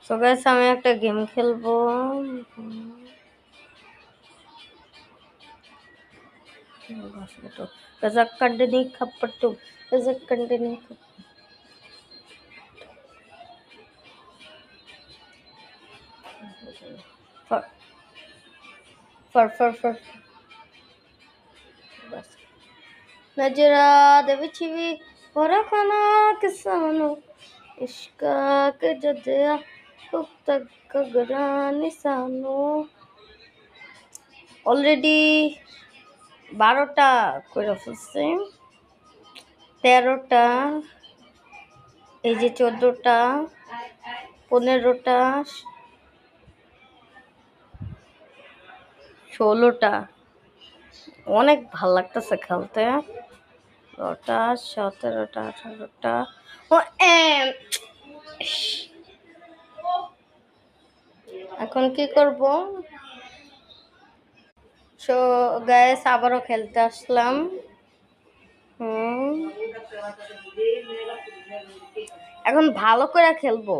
So guys আমি একটা game খেলবো। Kazak continue khapattu. Kazak continue. For. बस नजरा दे विच भी वरखाना किसानो इश्का के जदया हुक तक गगरा निसानो অলরেডি 12টা করে ফেলছে, 13টা, এই যে 14টা, 15টা, 16টা। অনেক ভাল লাগতেছে খেলতে। 16টা, 17টা, 18টা। এখন কি করব? সো গাইস আবারও খেলতে আসলাম। এখন ভালো করে খেলবো।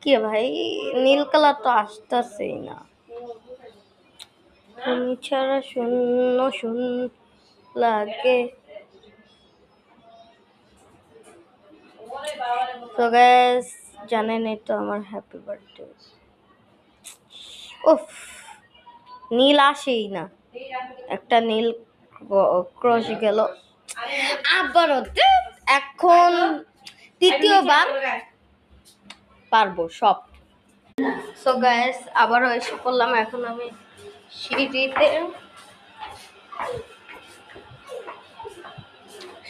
কি ভাই, নীল কালার তো আসতেছেই না। তুমি ছাড়া শূন্য শূন্য লাগে। তো গাইস জানেনই তো আমার হ্যাপি বার্থডে। উফ, নীল আসেই না। একটা নীল ক্রস গেল। আবারও এখন তৃতীয়বার পারবো সব। সো গাইস আবারও এসে পড়লাম। এখন আমি সিঁড়িতে,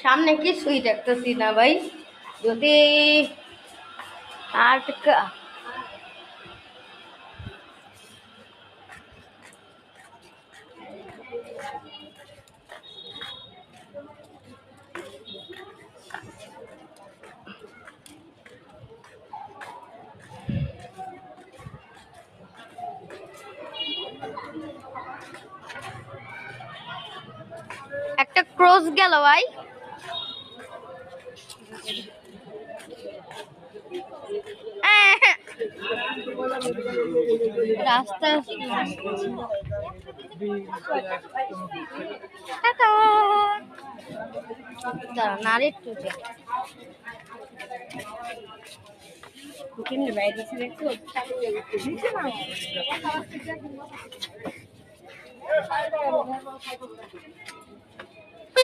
সামনে কিছুই দেখতেছি না ভাই। যদি আটকা একটা ক্রস গেল ভাই। রাস্তা নারী টুটে